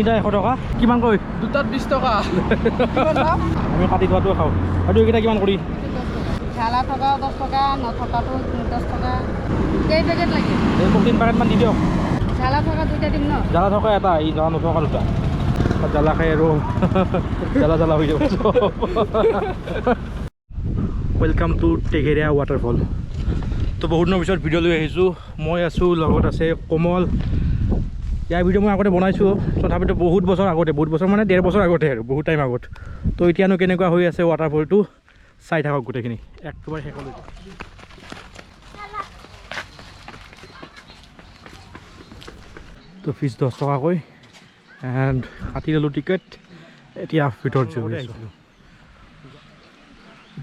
তিনিটা 100 টকা কিমান কৈ দুটাত 20 টকা আমি কাটি থোৱাটো খাওঁ আৰু এইকেইটা কিমান কৰি ঝালা থকা 10 টকা নথকাটো 10 টকা কেই পেকেট লাগে এই মোক 3 পেকেট মান দি দিয়ক ঝালা থকা দুটা দিম ন জ্বালা থকা এটা এই জ্বালা নথকা দুটা জ্বালা খাই আৰু জ্বালা হৈ যাব ৱেলকাম টু টেঘেৰিয়া ৱাটাৰফল তো বহুত দিনৰ পিছত ভিডিঅ' লৈ আহিছোঁ মই আছোঁ লগত আছে কোমল ইয়াৰ ভিডিঅ' মই আগতে বনাইছোঁ তথাপিতো বহুত বছৰ মানে 1.5 বছৰ আগতে আৰু বহুত টাইম আগত তো এতিয়ানো কেনেকুৱা হৈ আছে ৱাটাৰফলটো চাই থাকক গোটেইখিনি একেবাৰে শেষলৈ তো ফিজ 10 টকাকৈ এণ্ড কাটি ল'লোঁ টিকেট এতিয়া ভিতৰত গৈ আহিছিলোঁ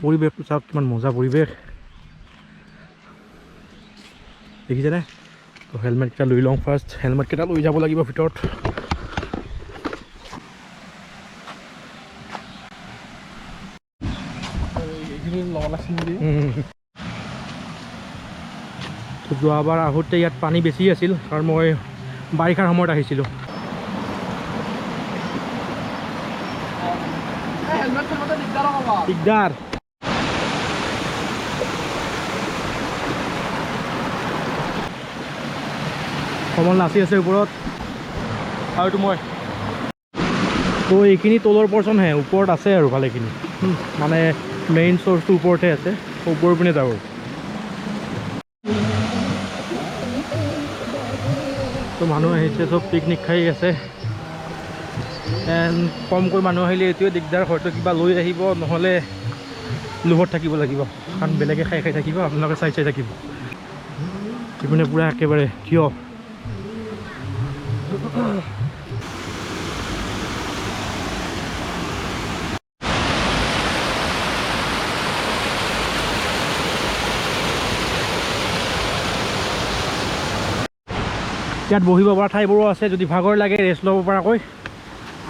পৰিৱেশটো চাওক কিমান মজা পৰিৱেশ দেখিছেনে তো হেলমেটকেইটা লৈ লওঁ ফাৰ্ষ্ট হেলমেটকেইটা লৈ যাব লাগিব ভিতৰত যোৱাবাৰ আহোঁতে ইয়াত পানী বেছি আছিল কাৰণ মই বাৰিষাৰ সময়ত আহিছিলোঁ দিগদাৰ কমল নাচি আছে ওপৰত আৰু এইটো মই তো এইখিনি তলৰ পৰ্চনহে ওপৰত আছে আৰু ভালেখিনি মানে মেইন চ'ৰ্চটো ওপৰতে আছে ওপৰৰ পিনে যাব তো মানুহ আহিছে চব পিকনিক খাই আছে এণ্ড কমকৈ মানুহ আহিলে এইটোৱে দিগদাৰ হয়তো কিবা লৈ আহিব নহ'লে লোভত থাকিব লাগিব কাৰণ বেলেগে খাই থাকিব আপোনালোকে চাই থাকিব ইপিনে পূৰা একেবাৰে থিয় ইয়াত বহিব পৰা ঠাইবোৰো আছে যদি ভাগৰ লাগে ৰেষ্ট ল'ব পৰাকৈ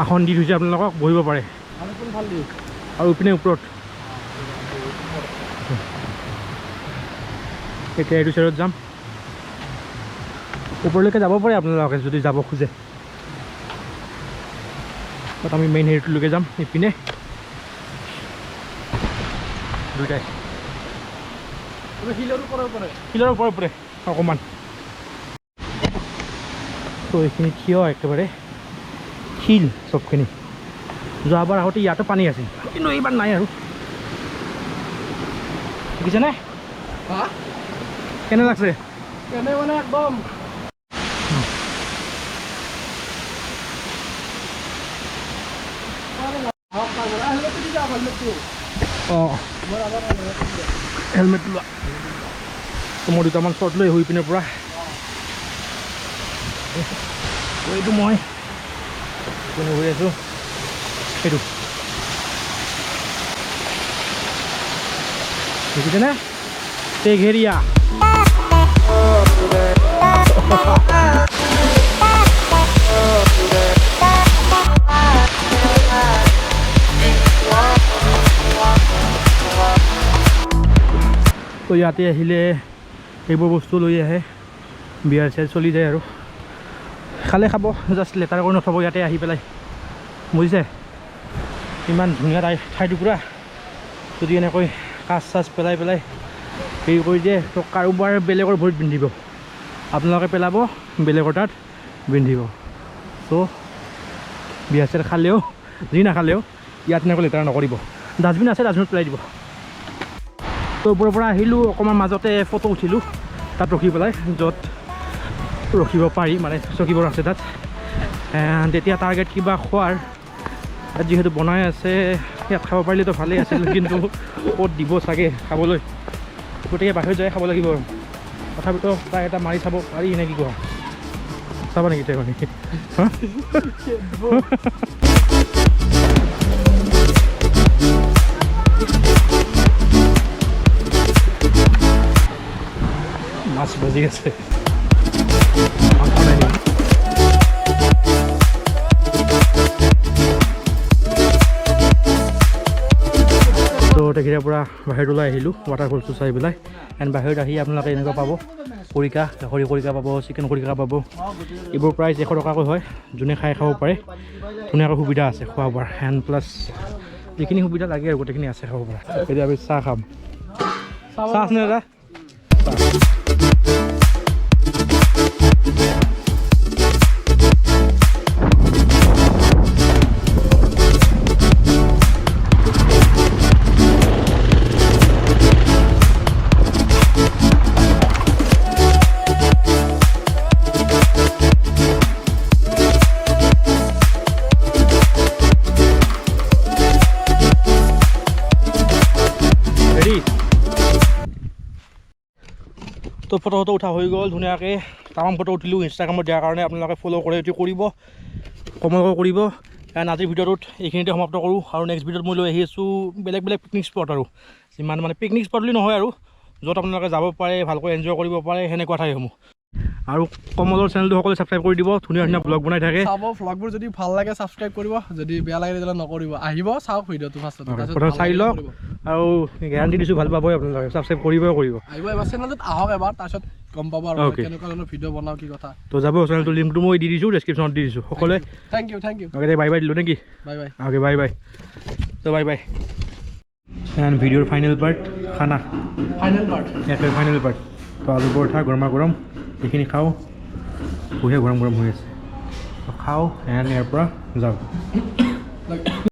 আসন দি থৈছে আপোনালোকক বহিব পাৰে আৰু ইপিনে ওপৰত এতিয়া এইটো চাইডত যাম ওপৰলৈকে যাব পাৰে আপোনালোকে যদি যাব খোজে তাত আমি মেইন হেৰিটোলৈকে যাম ইপিনে দুইটাই শিলৰ ওপৰে অকণমান তো এইখিনি থিয় একেবাৰে শিল চবখিনি যোৱাবাৰ আহোঁতে ইয়াতো পানী আছিল কিন্তু এইবাৰ নাই আৰু দেখিছেনে কেনে লাগছে মানে একদম অঁ হেলমেট লোৱা মই দুটামান শ্বৰ্ট লৈ হৈ পিনে পৰা এইটো মই হৈ আছোঁ সেইটো দেখিছেনে টেঘেৰিয়া তো ইয়াতে আহিলে এইবোৰ বস্তু লৈ আহে বিয়াৰ চিয়াৰ চলি যায় আৰু খালে খাব জাষ্ট লেটাৰ কৰি নথ'ব ইয়াতে আহি পেলাই বুজিছে ইমান ধুনীয়া ঠাই টুকুৰা যদি এনেকৈ কাচ চাচ পেলাই হেৰি কৰি দিয়ে তো কাৰোবাৰ বেলেগৰ ভৰিত পিন্ধিব আপোনালোকে পেলাব বেলেগৰ তাত পিন্ধিব ত' বিয়া চিয়া খালেও যি নাখালেও ইয়াত এনেকৈ লেটাৰ নকৰিব ডাষ্টবিন আছে ডাষ্টবিনত পেলাই দিব তো ওপৰৰ পৰা আহিলোঁ অকণমান মাজতে ফটো উঠিলোঁ তাত ৰখি পেলাই য'ত ৰখিব পাৰি মানে চকীবোৰ আছে তাত তেতিয়া টাৰ্গেট কিবা খোৱাৰ যিহেতু বনাই আছে ইয়াত খাব পাৰিলেতো ভালেই আছিল কিন্তু ক'ত দিব চাগে খাবলৈ গতিকে বাহিৰত যাই খাব লাগিব আৰু তথাপিতো প্ৰায় এটা মাৰি চাব পাৰি নে কি কোৱা চাবা নেকি তই মানে মাছ ভাজি আছে তো তেঘেৰিয়াৰ পৰা বাহিৰত ওলাই আহিলোঁ ৱাটাৰফলটো চাই পেলাই এণ্ড বাহিৰত আহি আপোনালোকে এনেকুৱা পাব খৰিকা গাহৰি খৰিকা পাব চিকেন খৰিকা পাব এইবোৰ প্ৰাইচ 100 টকাকৈ হয় যোনে খাই খাব পাৰে ধুনীয়াকৈ সুবিধা আছে খোৱা বোৱাৰ এণ্ড প্লাছ যিখিনি সুবিধা লাগে আৰু গোটেইখিনি আছে খাব পৰা এতিয়া আমি চাহ খাম চাহ আছেনে দাদা তো ফটো উঠা হৈ গ'ল ধুনীয়াকৈ তামাম ফটো উঠিলোঁ ইনষ্টাগ্ৰামত দিয়াৰ কাৰণে আপোনালোকে ফ'ল' কৰে এইটো কৰিব কমেণ্ট কৰিব কাৰণ আজিৰ ভিডিঅ'টোত এইখিনিতে সমাপ্ত কৰোঁ আৰু নেক্সট ভিডিঅ'ত মই লৈ আহি আছোঁ বেলেগ পিকনিক স্পট আৰু যিমান মানে পিকনিক স্পট বুলি নহয় আৰু য'ত আপোনালোকে যাব পাৰে ভালকৈ এনজয় কৰিব পাৰে সেনেকুৱা ঠাইসমূহ আৰু কমলৰ চেনেলটো সকলোৱে ছাবস্ক্ৰাইব কৰি দিব ধুনীয়া ধুনীয়া ব্লগ বনাই থাকে চাব ব্লগবোৰ যদি ভাল লাগে ছাবস্ক্ৰাইব কৰিব যদি বেয়া লাগে তেতিয়াহ'লে নকৰিব আহিব চাওক ভিডিঅ'টো ফাৰ্ষ্টত প্ৰথম চাই লওক আৰু গেৰাণ্টি দিছোঁ ভাল পাবই আপোনালোকে ছাবস্ক্ৰাইব কৰিব আহিব এবাৰ চেনেলটোত আহক এবাৰ তাৰপিছত গম পাব আৰু কেনেকুৱা ধৰণৰ ভিডিঅ' বনাওঁ কি কথা তো যাব চেনেলটোৰ লিংকটো মই দি দিছোঁ ডেছক্ৰিপশ্যনত দি দিছোঁ সকলোৱে thank you okay bye bye দিলোঁ নেকি বাই অ'কে বাই তো বাই এণ্ড ভিডিঅ'ৰ ফাইনেল পাৰ্ট খানা ফাইনেল পাৰ্ট তো আলু পৰঠা গৰমা গৰম এইখিনি খাওঁ বঢ়িয়া গৰম হৈ আছে খাওঁ এণ্ড ইয়াৰ পৰা যাওঁ